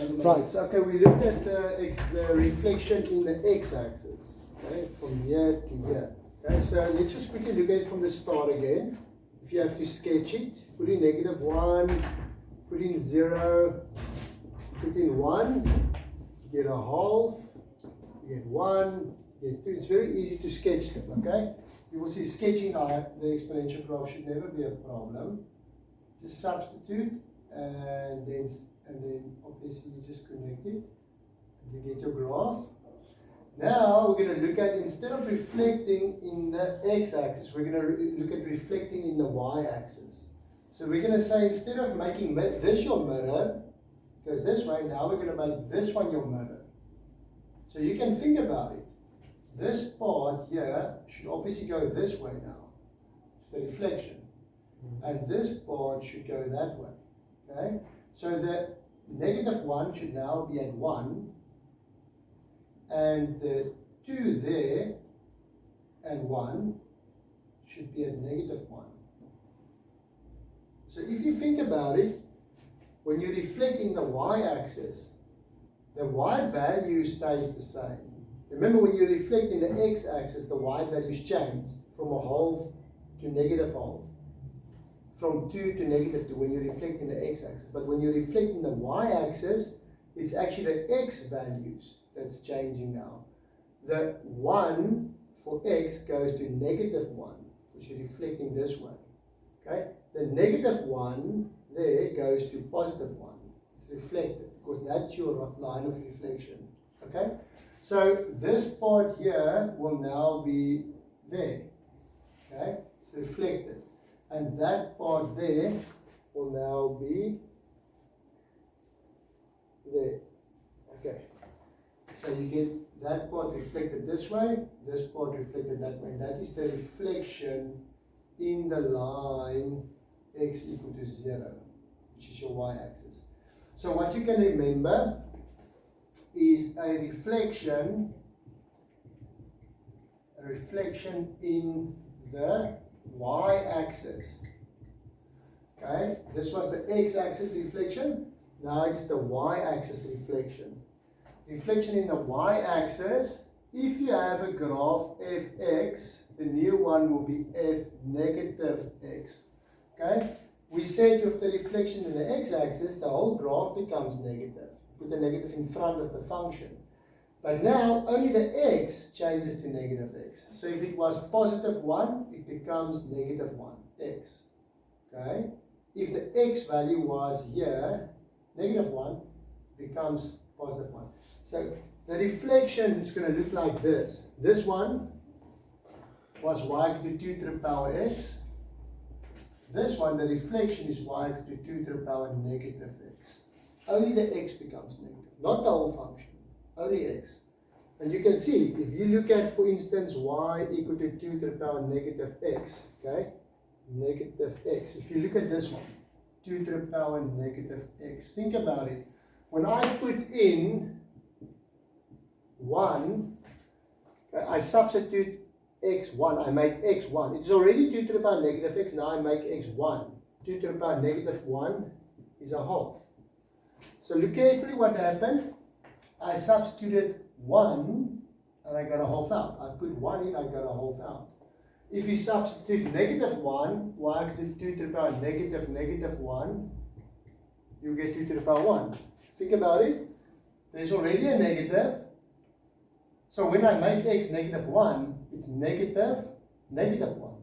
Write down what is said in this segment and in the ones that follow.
Right, so okay, we looked at the reflection in the x-axis, okay, from here to here. Okay, so let's just quickly look at it from the start again. If you have to sketch it, put in -1, put in 0, put in 1, you get a half, you get 1, you get 2. It's very easy to sketch them, okay? You will see sketching the exponential graph should never be a problem. Just substitute and then obviously you just connect it and you get your graph. Now we're going to look at, instead of reflecting in the x-axis, we're going to look at reflecting in the y-axis. So we're going to say, instead of making this your mirror, goes this way, now we're going to make this one your mirror. So you can think about it. This part here should obviously go this way now. It's the reflection. And this part should go that way. Okay? So the -1 should now be at 1. And the 2 there and 1 should be at -1. So if you think about it, when you're reflecting the y-axis, the y value stays the same. Remember, when you reflect in the x-axis, the y values change from a half to -half. From 2 to -2 when you reflect in the x-axis. But when you reflect in the y-axis, it's actually the x values that's changing now. The 1 for x goes to -1, which is reflecting this way. Okay? The -1 there goes to +1. It's reflected because that's your line of reflection. Okay? So this part here will now be there. Okay? It's reflected. And that part there will now be there. Okay. So you get that part reflected this way, this part reflected that way. That is the reflection in the line x equal to 0, which is your y-axis. So what you can remember is a reflection in the y-axis. Okay, this was the x-axis reflection. Now it's the y-axis reflection. Reflection in the y-axis. If you have a graph fx, the new one will be f negative x. Okay, we said with the reflection in the x-axis, the whole graph becomes negative. Put the negative in front of the function. But now only the x changes to negative x. So if it was +1, it becomes -1 x. Okay? If the x value was here, -1, becomes +1. So the reflection is going to look like this. This one was y equal to 2 to the power x. This one, the reflection is y equal to 2 to the power -x. Only the x becomes negative, not the whole function. Only x. And you can see, if you look at, for instance, y equal to 2 to the power -x, okay? -x. If you look at this one, 2 to the power -x. Think about it. When I put in 1, okay, I substitute x1, I make x1. It's already 2 to the power -x, now I make x1. 2 to the power -1 is a half. So look carefully what happened. I substituted 1 and I got a half out. I put 1 in, I got a half out. If you substitute -1, y equal to 2 to the power -1, you get 2 to the power 1. Think about it. There's already a negative. So when I make x -1, it's -1.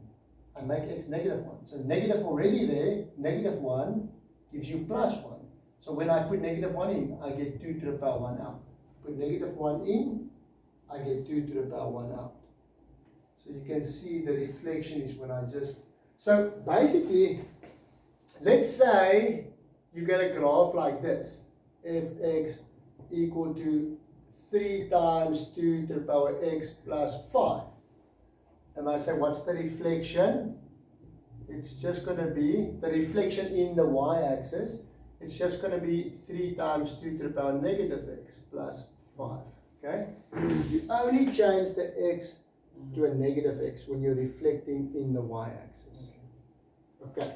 I make x -1. So negative already there, -1 gives you +1. So when I put -1 in, I get 2 to the power 1 out. Put -1 in, I get 2 to the power 1 out. So you can see the reflection is when I just... So basically, let's say you get a graph like this. Fx equal to 3 times 2 to the power x plus 5. And I say, what's the reflection? It's just going to be the reflection in the y-axis. It's just going to be 3 times 2 to the power -x plus 5. Okay? You only change the x to a -x when you're reflecting in the y-axis. Okay.